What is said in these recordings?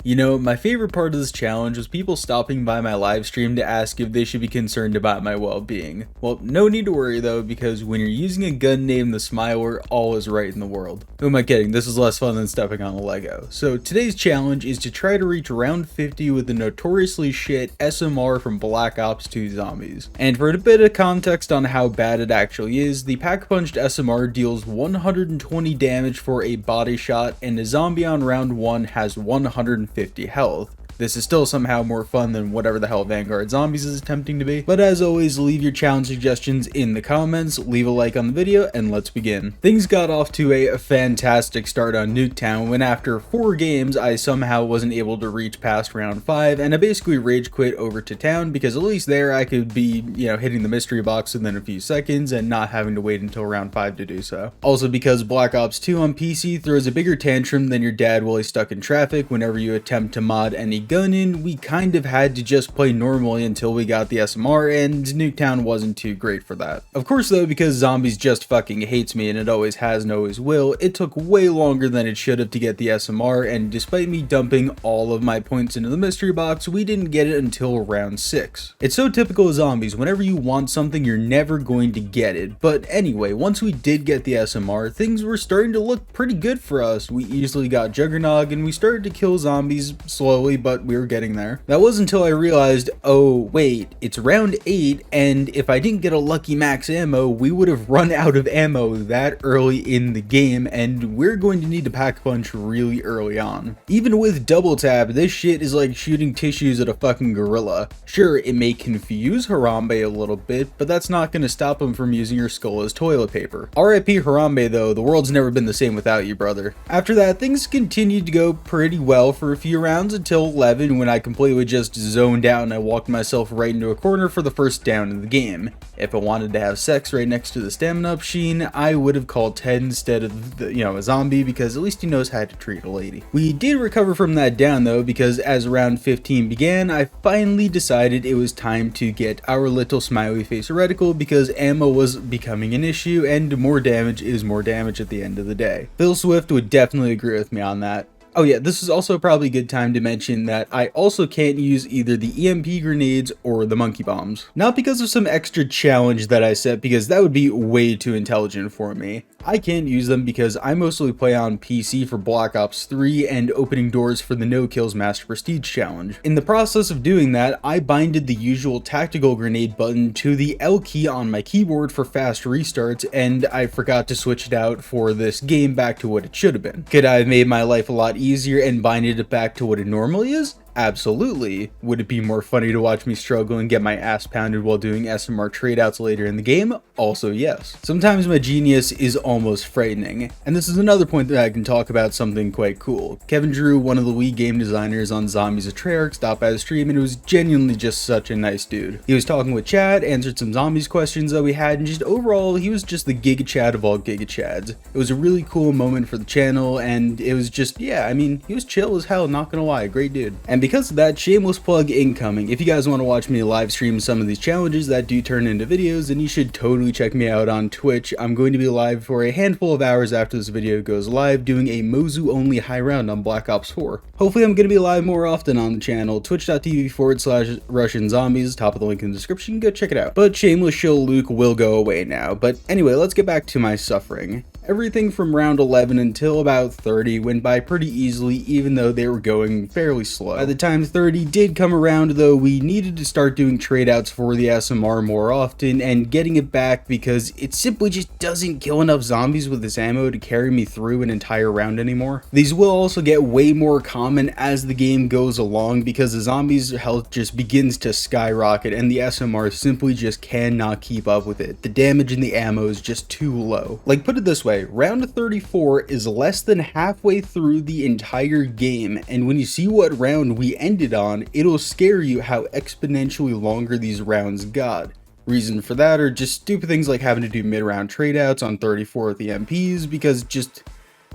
You know, my favorite part of this challenge was people stopping by my live stream to ask if they should be concerned about my well-being. Well, no need to worry though, because when you're using a gun named the Smiler, all is right in the world. Who am I kidding? This is less fun than stepping on a Lego. So today's challenge is to try to reach round 50 with the notoriously shit SMR from Black Ops 2 Zombies. And for a bit of context on how bad it actually is, the pack-punched SMR deals 120 damage for a body shot, and a zombie on round 1 has 150 health. This is still somehow more fun than whatever the hell Vanguard Zombies is attempting to be. But as always, leave your challenge suggestions in the comments, leave a like on the video, and let's begin. Things got off to a fantastic start on Nuketown when after 4 games I somehow wasn't able to reach past round 5, and I basically rage quit over to town because at least there I could be, hitting the mystery box within a few seconds and not having to wait until round 5 to do so. Also because Black Ops 2 on PC throws a bigger tantrum than your dad while he's stuck in traffic whenever you attempt to mod any gun in, we kind of had to just play normally until we got the SMR, and Nuketown wasn't too great for that. Of course though, because Zombies just fucking hates me and it always has and always will, it took way longer than it should have to get the SMR, and despite me dumping all of my points into the mystery box, we didn't get it until round 6. It's so typical of Zombies, whenever you want something you're never going to get it. But anyway, once we did get the SMR, things were starting to look pretty good for us. We easily got Juggernog and we started to kill zombies slowly, but we were getting there. That was until I realized, oh wait, it's round 8, and if I didn't get a lucky max ammo, we would have run out of ammo that early in the game, and we're going to need to pack punch really early on. Even with double tap, this shit is like shooting tissues at a fucking gorilla. Sure, it may confuse Harambe a little bit, but that's not going to stop him from using your skull as toilet paper. RIP Harambe though, the world's never been the same without you, brother. After that, things continued to go pretty well for a few rounds until 11, when I completely just zoned out and I walked myself right into a corner for the first down in the game. If I wanted to have sex right next to the stamina up Sheen, I would have called Ted instead of a zombie, because at least he knows how to treat a lady. We did recover from that down though, because as round 15 began, I finally decided it was time to get our little smiley face reticle, because ammo was becoming an issue and more damage is more damage at the end of the day. Phil Swift would definitely agree with me on that. Oh yeah, this is also probably a good time to mention that I also can't use either the EMP grenades or the monkey bombs. Not because of some extra challenge that I set, because that would be way too intelligent for me. I can't use them because I mostly play on PC for Black Ops 3 and opening doors for the No Kills Master Prestige challenge. In the process of doing that, I binded the usual tactical grenade button to the L key on my keyboard for fast restarts, and I forgot to switch it out for this game back to what it should have been. Could I have made my life a lot easier and binded it back to what it normally is? Absolutely. Would it be more funny to watch me struggle and get my ass pounded while doing SMR tradeouts later in the game? Also yes. Sometimes my genius is almost frightening, and this is another point that I can talk about something quite cool. Kevin Drew, one of the Wii game designers on Zombies of Treyarch, stopped by the stream and it was genuinely just such a nice dude. He was talking with Chad, answered some Zombies questions that we had, and just overall he was just the Giga Chad of all Giga Chads. It was a really cool moment for the channel, and it was just, he was chill as hell, not gonna lie, great dude. And because of that, shameless plug incoming. If you guys want to watch me live stream some of these challenges that do turn into videos, then you should totally check me out on Twitch. I'm going to be live for a handful of hours after this video goes live, doing a Mozu only high round on Black Ops 4. Hopefully I'm going to be live more often on the channel, twitch.tv/RushinZombies, top of the link in the description, go check it out. But shameless shill Luke will go away now. But anyway, let's get back to my suffering. Everything from round 11 until about 30 went by pretty easily, even though they were going fairly slow. By the time 30 did come around though, we needed to start doing tradeouts for the SMR more often and getting it back, because it simply just doesn't kill enough zombies with this ammo to carry me through an entire round anymore. These will also get way more common as the game goes along, because the zombies' health just begins to skyrocket and the SMR simply just cannot keep up with it. The damage in the ammo is just too low. Like, put it this way, round 34 is less than halfway through the entire game, and when you see what round we ended on, it'll scare you how exponentially longer these rounds got. Reason for that are just stupid things like having to do mid-round tradeouts on 34 with the MPs, because just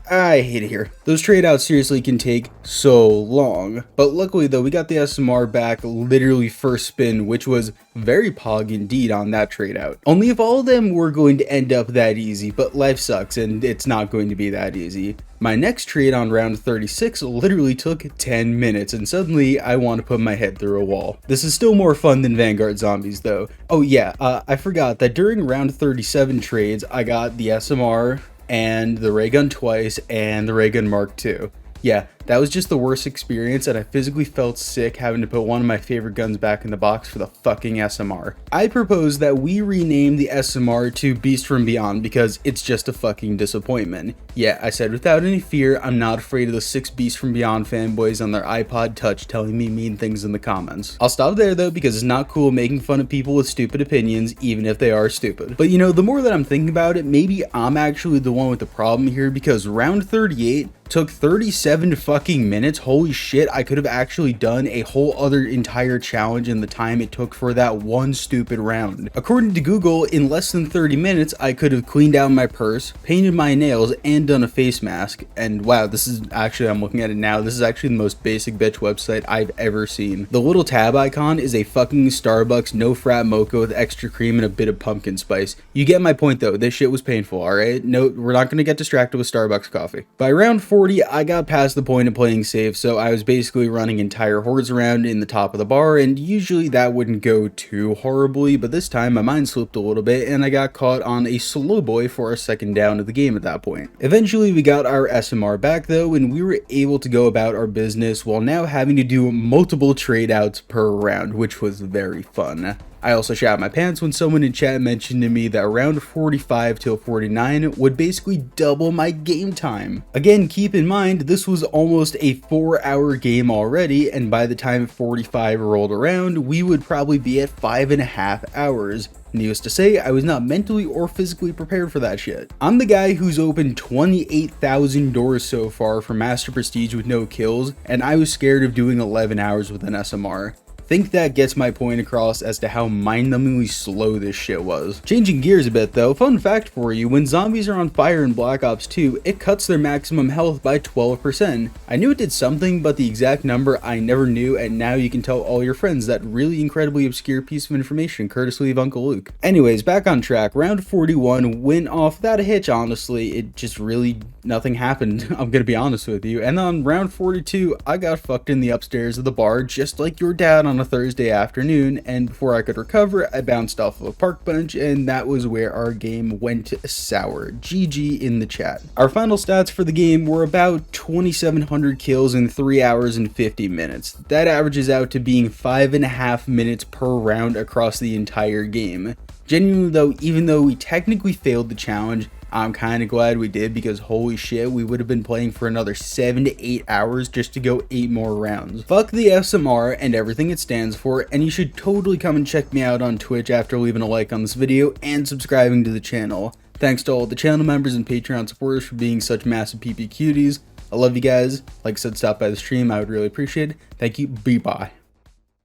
I hate it here. Those trade outs seriously can take so long. But luckily though, we got the SMR back literally first spin, which was very pog indeed on that trade out. Only if all of them were going to end up that easy, but life sucks and it's not going to be that easy. My next trade on round 36 literally took 10 minutes and suddenly I want to put my head through a wall. This is still more fun than Vanguard Zombies though. Oh yeah, I forgot that during round 37 trades, I got the SMR and the ray gun twice and the ray gun Mark II. Yeah, that was just the worst experience and I physically felt sick having to put one of my favorite guns back in the box for the fucking SMR. I propose that we rename the SMR to Beast from Beyond because it's just a fucking disappointment. Yeah, I said without any fear, I'm not afraid of the 6 Beast from Beyond fanboys on their iPod Touch telling me mean things in the comments. I'll stop there though because it's not cool making fun of people with stupid opinions even if they are stupid. But you know, the more that I'm thinking about it, maybe I'm actually the one with the problem here because round 38 took 37 fucking minutes. Holy shit, I could have actually done a whole other entire challenge in the time it took for that one stupid round. According to Google, in less than 30 minutes, I could have cleaned out my purse, painted my nails, and done a face mask. And wow, this is actually, I'm looking at it now, this is actually the most basic bitch website I've ever seen. The little tab icon is a fucking Starbucks no frat mocha with extra cream and a bit of pumpkin spice. You get my point though, this shit was painful, alright? No, we're not gonna get distracted with Starbucks coffee. By round 40, I got past the point of playing safe, so I was basically running entire hordes around in the top of the bar, and usually that wouldn't go too horribly, but this time my mind slipped a little bit and I got caught on a slow boy for a second down of the game at that point. Eventually we got our SMR back though, and we were able to go about our business while now having to do multiple trade outs per round, which was very fun. I also shat my pants when someone in chat mentioned to me that around 45 till 49 would basically double my game time. Again, keep in mind, this was almost a 4-hour game already, and by the time 45 rolled around, we would probably be at 5.5 hours. Needless to say, I was not mentally or physically prepared for that shit. I'm the guy who's opened 28,000 doors so far for Master Prestige with no kills, and I was scared of doing 11 hours with an SMR. Think that gets my point across as to how mind-numbingly slow this shit was. Changing gears a bit though, fun fact for you, when zombies are on fire in Black Ops 2, it cuts their maximum health by 12%. I knew it did something, but the exact number I never knew, and now you can tell all your friends that really incredibly obscure piece of information courtesy of Uncle Luke. Anyways, back on track, round 41 went off without a hitch, honestly. It just really, nothing happened, I'm gonna be honest with you. And on round 42, I got fucked in the upstairs of the bar, just like your dad on a Thursday afternoon, and before I could recover, I bounced off of a park bench, and that was where our game went sour. GG in the chat. Our final stats for the game were about 2,700 kills in 3 hours and 50 minutes. That averages out to being 5.5 minutes per round across the entire game. Genuinely though, even though we technically failed the challenge, I'm kind of glad we did because holy shit, we would have been playing for another 7 to 8 hours just to go 8 more rounds. Fuck the SMR and everything it stands for, and you should totally come and check me out on Twitch after leaving a like on this video and subscribing to the channel. Thanks to all the channel members and Patreon supporters for being such massive PP cuties. I love you guys. Like I said, stop by the stream, I would really appreciate it. Thank you, bye.